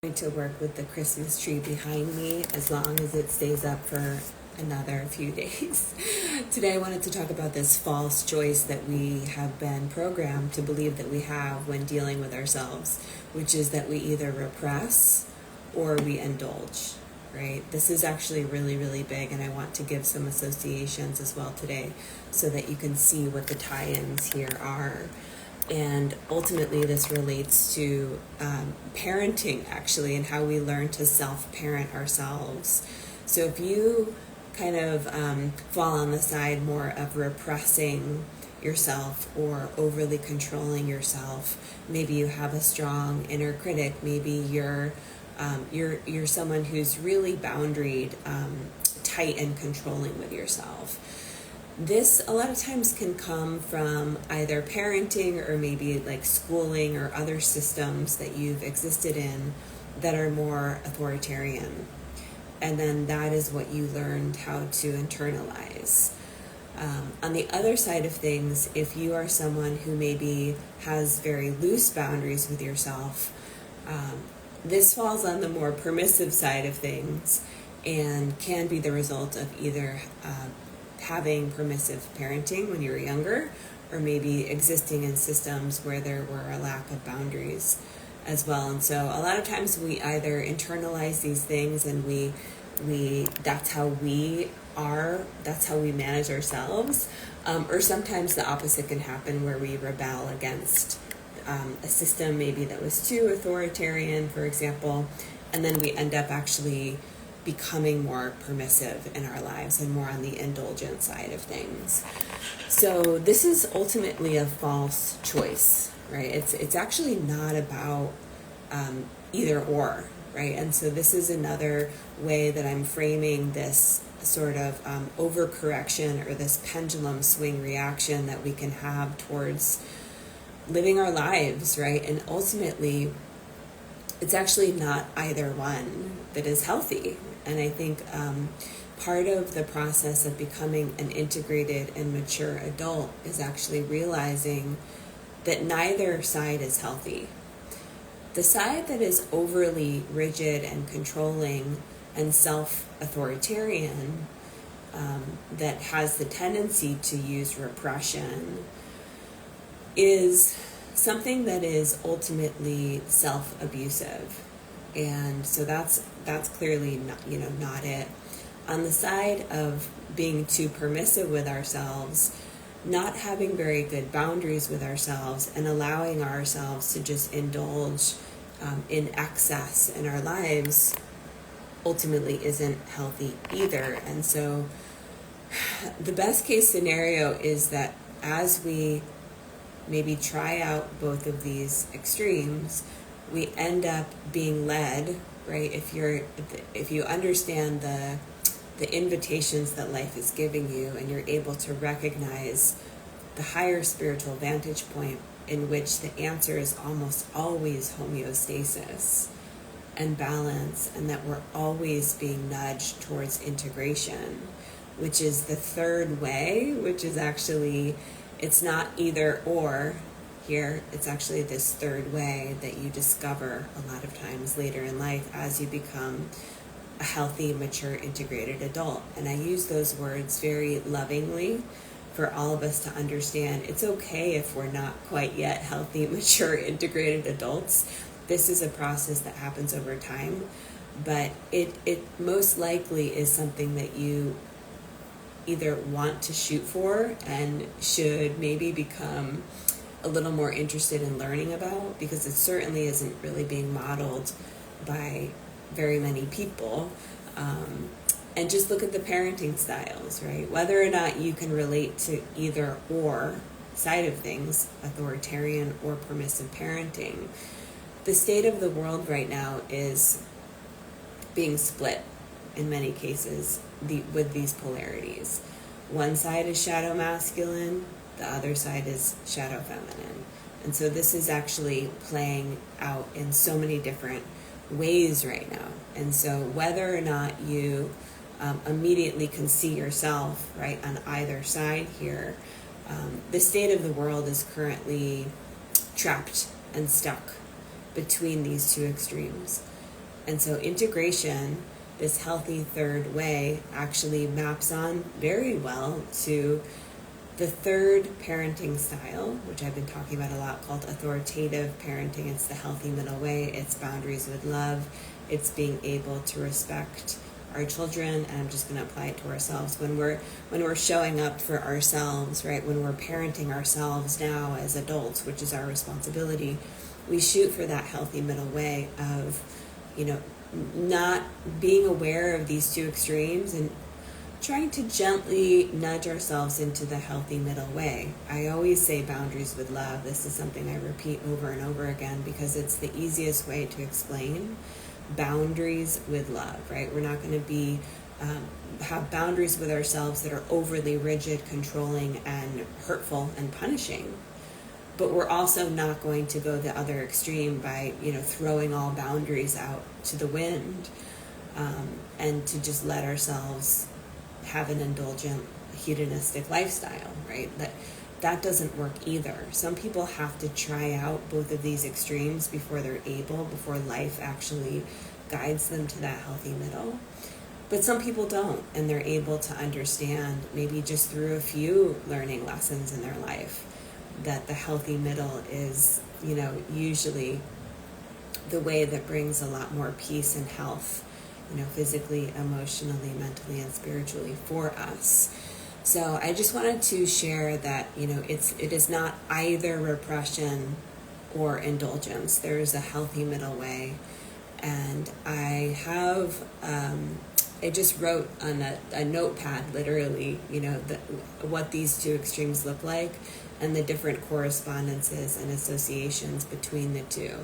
Going to work with the Christmas tree behind me as long as it stays up for another few days. Today I wanted to talk about this false choice that we have been programmed to believe that we have when dealing with ourselves, which is that we either repress or we indulge, right? This is actually really, really big, and I want to give some associations as well today so that you can see what the tie-ins here are. And ultimately, this relates to parenting, actually, and how we learn to self-parent ourselves. So if you kind of fall on the side more of repressing yourself or overly controlling yourself, maybe you have a strong inner critic, maybe you're someone who's really boundaried, tight and controlling with yourself. This a lot of times can come from either parenting or maybe like schooling or other systems that you've existed in that are more authoritarian. And then that is what you learned how to internalize. On the other side of things, if you are someone who maybe has very loose boundaries with yourself, this falls on the more permissive side of things and can be the result of either having permissive parenting when you were younger, or maybe existing in systems where there were a lack of boundaries as well. And so a lot of times we either internalize these things and we that's how we are, that's how we manage ourselves, or sometimes the opposite can happen where we rebel against a system maybe that was too authoritarian, for example, and then we end up actually becoming more permissive in our lives and more on the indulgent side of things. So this is ultimately a false choice, right? It's actually not about either or, right? And so this is another way that I'm framing this sort of overcorrection or this pendulum swing reaction that we can have towards living our lives, right? And ultimately, it's actually not either one that is healthy. And I think part of the process of becoming an integrated and mature adult is actually realizing that neither side is healthy. The side that is overly rigid and controlling and self-authoritarian, that has the tendency to use repression, is something that is ultimately self-abusive. And so that's clearly not it. On the side of being too permissive with ourselves, not having very good boundaries with ourselves, and allowing ourselves to just indulge in excess in our lives ultimately isn't healthy either. And so the best case scenario is that as we maybe try out both of these extremes, we end up being led, right? If you understand the invitations that life is giving you, and you're able to recognize the higher spiritual vantage point in which the answer is almost always homeostasis and balance, and that we're always being nudged towards integration, which is the third way, which is actually, it's not either or here, it's actually this third way that you discover a lot of times later in life as you become a healthy, mature, integrated adult. And I use those words very lovingly for all of us to understand it's okay if we're not quite yet healthy, mature, integrated adults. This is a process that happens over time, but it most likely is something that you either want to shoot for and should maybe become a little more interested in learning about, because it certainly isn't really being modeled by very many people. And just look at the parenting styles, right? Whether or not you can relate to either or side of things, authoritarian or permissive parenting, the state of the world right now is being split in many cases with these polarities. One side is shadow masculine, the other side is shadow feminine. And so this is actually playing out in so many different ways right now. And so whether or not you immediately can see yourself right on either side here, the state of the world is currently trapped and stuck between these two extremes. And so integration, this healthy third way, actually maps on very well to the third parenting style, which I've been talking about a lot, called authoritative parenting. It's the healthy middle way. It's boundaries with love. It's being able to respect our children, and I'm just going to apply it to ourselves. When we're showing up for ourselves, right? When we're parenting ourselves now as adults, which is our responsibility, we shoot for that healthy middle way of, not being aware of these two extremes and trying to gently nudge ourselves into the healthy middle way. I always say boundaries with love. This is something I repeat over and over again because it's the easiest way to explain boundaries with love, right? We're not going to have boundaries with ourselves that are overly rigid, controlling, and hurtful and punishing. But we're also not going to go the other extreme by, throwing all boundaries out to the wind, and to just let ourselves have an indulgent, hedonistic lifestyle, right? That doesn't work either. Some people have to try out both of these extremes before life actually guides them to that healthy middle. But some people don't, and they're able to understand, maybe just through a few learning lessons in their life, that the healthy middle is, usually the way that brings a lot more peace and health, physically, emotionally, mentally, and spiritually for us. So I just wanted to share that, it is not either repression or indulgence. There is a healthy middle way. And I have, I just wrote on a notepad, literally, what these two extremes look like and the different correspondences and associations between the two,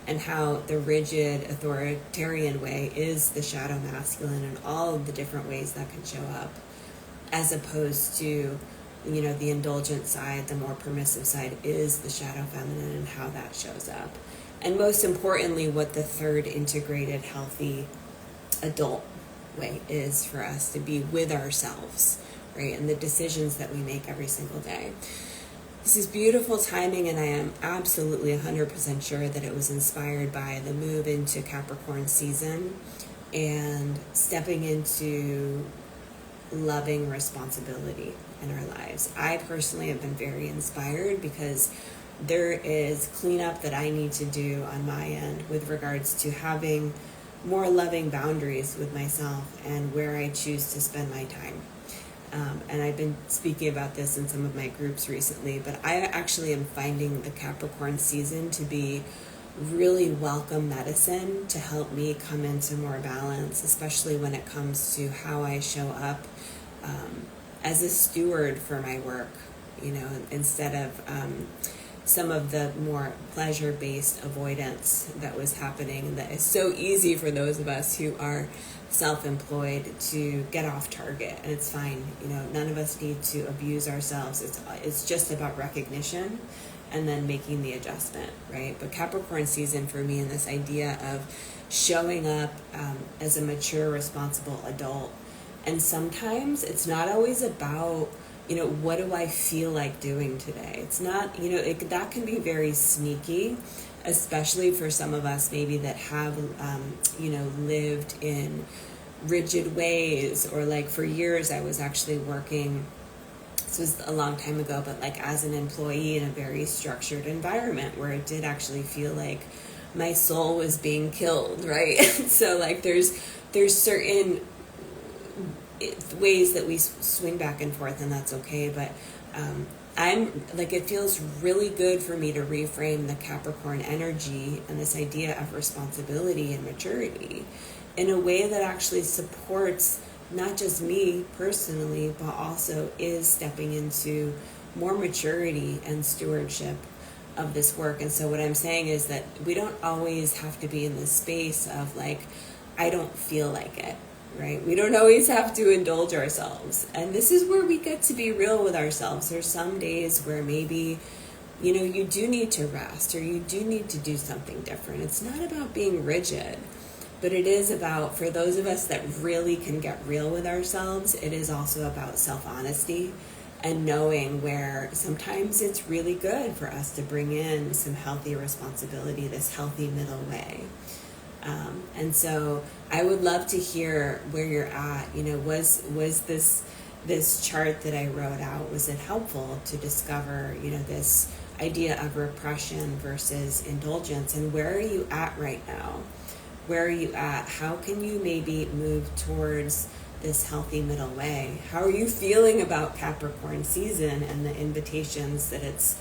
and how the rigid authoritarian way is the shadow masculine and all of the different ways that can show up, as opposed to, the indulgent side, the more permissive side is the shadow feminine and how that shows up. And most importantly, what the third integrated, healthy adult way is for us to be with ourselves, right? And the decisions that we make every single day. This is beautiful timing, and I am absolutely 100% sure that it was inspired by the move into Capricorn season and stepping into loving responsibility in our lives. I personally have been very inspired because there is cleanup that I need to do on my end with regards to having more loving boundaries with myself and where I choose to spend my time. And I've been speaking about this in some of my groups recently, but I actually am finding the Capricorn season to be really welcome medicine to help me come into more balance, especially when it comes to how I show up as a steward for my work, instead of some of the more pleasure-based avoidance that was happening, that is so easy for those of us who are self-employed to get off target. And it's fine, none of us need to abuse ourselves. It's just about recognition and then making the adjustment, right? But Capricorn season for me, and this idea of showing up as a mature, responsible adult. And sometimes it's not always about, what do I feel like doing today? It's not, that can be very sneaky, especially for some of us maybe that have, lived in rigid ways, or like for years I was actually working, this was a long time ago, but like as an employee in a very structured environment where it did actually feel like my soul was being killed, right? So like there's certain ways that we swing back and forth, and that's okay. But I'm like, it feels really good for me to reframe the Capricorn energy and this idea of responsibility and maturity in a way that actually supports not just me personally, but also is stepping into more maturity and stewardship of this work. And so what I'm saying is that we don't always have to be in this space of like, I don't feel like it. Right? We don't always have to indulge ourselves. And this is where we get to be real with ourselves. There's some days where maybe, you do need to rest, or you do need to do something different. It's not about being rigid, but it is about, for those of us that really can get real with ourselves, it is also about self-honesty and knowing where sometimes it's really good for us to bring in some healthy responsibility, this healthy middle way. And so I would love to hear where you're at. Was this chart that I wrote out, was it helpful to discover, this idea of repression versus indulgence? And where are you at right now? Where are you at? How can you maybe move towards this healthy middle way? How are you feeling about Capricorn season and the invitations that it's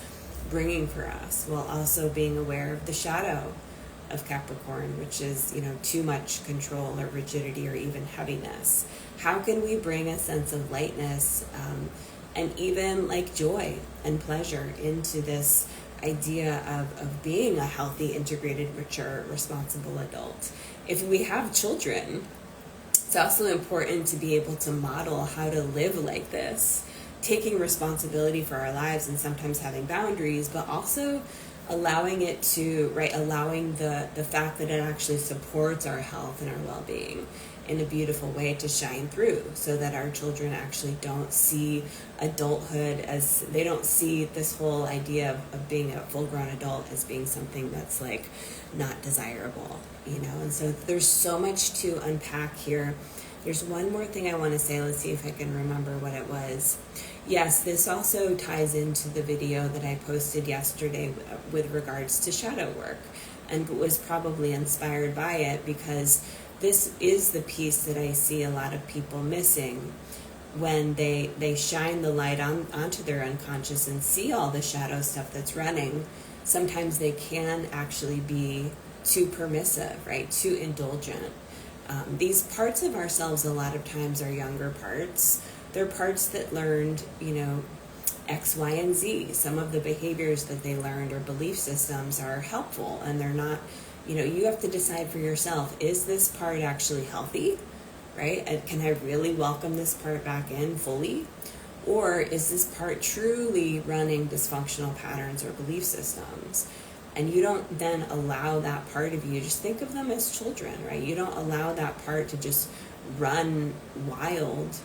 bringing for us, while also being aware of the shadow of Capricorn, which is, too much control or rigidity or even heaviness? How can we bring a sense of lightness and even like joy and pleasure into this idea of being a healthy, integrated, mature, responsible adult? If we have children, it's also important to be able to model how to live like this, taking responsibility for our lives and sometimes having boundaries, but also allowing it to, allowing the fact that it actually supports our health and our well-being in a beautiful way to shine through, so that our children actually don't see adulthood as, they don't see this whole idea of being a full-grown adult as being something that's like not desirable, And so there's so much to unpack here. There's one more thing I want to say. Let's see if I can remember what it was. Yes, this also ties into the video that I posted yesterday with regards to shadow work, and was probably inspired by it, because this is the piece that I see a lot of people missing when they shine the light onto their unconscious and see all the shadow stuff that's running. Sometimes they can actually be too permissive, too indulgent. These parts of ourselves a lot of times are younger parts. They're parts that learned, X, Y, and Z. Some of the behaviors that they learned or belief systems are helpful, and they're not, you have to decide for yourself, is this part actually healthy, And can I really welcome this part back in fully? Or is this part truly running dysfunctional patterns or belief systems? And you don't then allow that part of you, just think of them as children, You don't allow that part to just run wild,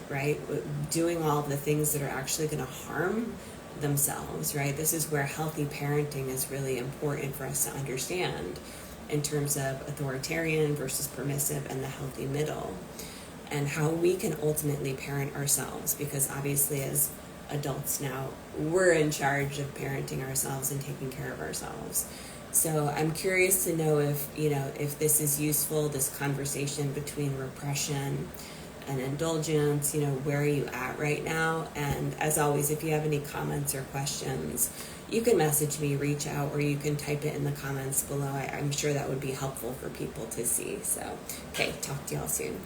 Doing all of the things that are actually going to harm themselves, This is where healthy parenting is really important for us to understand, in terms of authoritarian versus permissive and the healthy middle, and how we can ultimately parent ourselves, because obviously as adults now, we're in charge of parenting ourselves and taking care of ourselves. So I'm curious to know if this is useful, this conversation between repression and indulgence, where are you at right now? And as always, if you have any comments or questions, you can message me, reach out, or you can type it in the comments below. I'm sure that would be helpful for people to see. So, okay, talk to y'all soon.